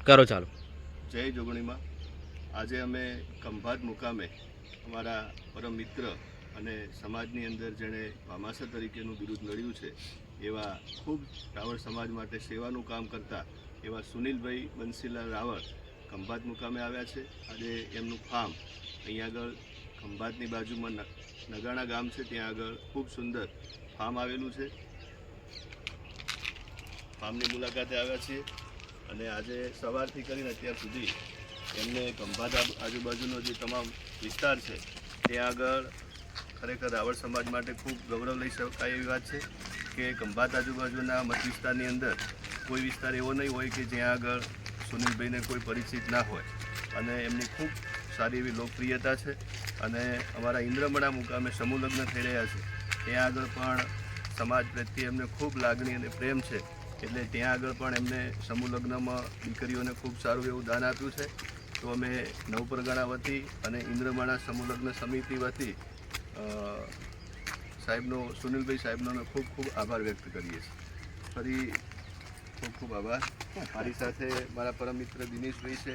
કરો ચાલો. જય જોગણીમાં. આજે અમે ખંભાત મુકામે અમારા પરમ મિત્ર અને સમાજની અંદર જેણે ભામાસા તરીકેનું બિરુદ મળ્યું છે એવા ખૂબ રાવળ સમાજ માટે સેવાનું કામ કરતા એવા સુનિલભાઈ બંસીલાલ રાવળ ખંભાત મુકામે આવ્યા છે. આજે એમનું ફાર્મ અહીંયા આગળ ખંભાતની બાજુમાં નગાણા ગામ છે, ત્યાં આગળ ખૂબ સુંદર ફાર્મ આવેલું છે. ફાર્મની મુલાકાતે આવ્યા છીએ અને આજે સવારથી કરીને અત્યાર સુધી એમને ખંભાત આજુબાજુનો જે તમામ વિસ્તાર છે ત્યાં આગળ ખરેખર રાવળ સમાજ માટે ખૂબ ગૌરવ લઈ શકાય એવી વાત છે કે ખંભાત આજુબાજુના મત વિસ્તારની અંદર કોઈ વિસ્તાર એવો નહીં હોય કે જ્યાં આગળ સુનિલભાઈને કોઈ પરિચિત ના હોય અને એમની ખૂબ સારી એવી લોકપ્રિયતા છે. અને અમારા ઇન્દ્રમણા મુકામે સમૂહ લગ્ન થઈ રહ્યા છે ત્યાં આગળ પણ સમાજ પ્રત્યે એમને ખૂબ લાગણી અને પ્રેમ છે, એટલે ત્યાં આગળ પણ એમને સમૂહ લગ્નમાં દીકરીઓને ખૂબ સારું એવું દાન આપ્યું છે. તો અમે નવપરગણા વતી અને ઇન્દ્રમાણા સમૂહ લગ્ન સમિતિ વતી સુનિલભાઈ સાહેબનો અમે ખૂબ ખૂબ આભાર વ્યક્ત કરીએ છીએ. ફરી ખૂબ ખૂબ આભાર. મારી સાથે મારા પરમ મિત્ર દિનેશભાઈ છે,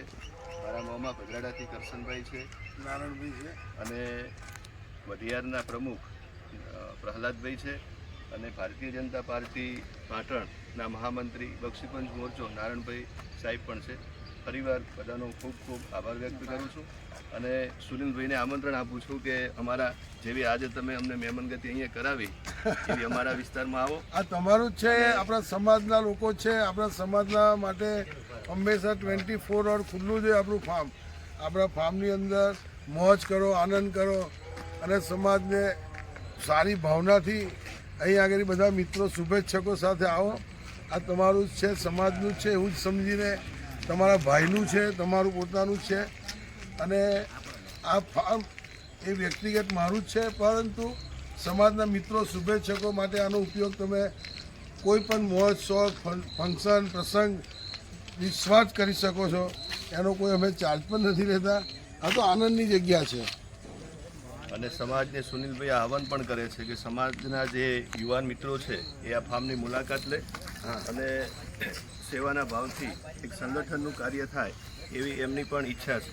મારા મામા ભદ્રાડાથી કરશનભાઈ છે, નારાયણભાઈ છે અને વઢિયારના પ્રમુખ પ્રહલાદભાઈ છે અને ભારતીય જનતા પાર્ટી પાટણના મહામંત્રી બક્ષીપંચ મોરચો નારાયણભાઈ સાહેબ પણ છે. ફરીવાર બધાનો ખૂબ ખૂબ આભાર વ્યક્ત કરું છું અને સુનિલભાઈને આમંત્રણ આપું છું કે અમારા જેવી આજે તમે અમને મહેમાનગતિ અહીંયા કરાવી એવી અમારા વિસ્તારમાં આવો. આ તમારું જ છે, આપણા સમાજના લોકો છે, આપણા સમાજના માટે હંમેશા 24 અવર ખુલ્લું છે આપણું ફાર્મ. આપણા ફાર્મની અંદર મોજ કરો, આનંદ કરો અને સમાજને સારી ભાવનાથી અહીં આગળ બધા મિત્રો શુભેચ્છકો સાથે આવો. આ તમારું જ છે, સમાજનું જ છે એવું જ સમજીને, તમારા ભાઈનું છે, તમારું પોતાનું જ છે. અને આ ફાર્મ એ વ્યક્તિગત મારું જ છે, પરંતુ સમાજના મિત્રો શુભેચ્છકો માટે આનો ઉપયોગ તમે કોઈ પણ મોજ શોખ ફંક્શન પ્રસંગ વિશ્વાસ કરી શકો છો. એનો કોઈ અમે ચાર્જ પણ નથી લેતા. આ તો આનંદની જગ્યા છે. અને સમાજને સુનિલભાઈ આહવાન પણ કરે છે કે સમાજના જે યુવાન મિત્રો છે એ આ ફાર્મની મુલાકાત લે અને સેવાના ભાવથી એક સંગઠનનું કાર્ય થાય એવી એમની પણ ઈચ્છા છે.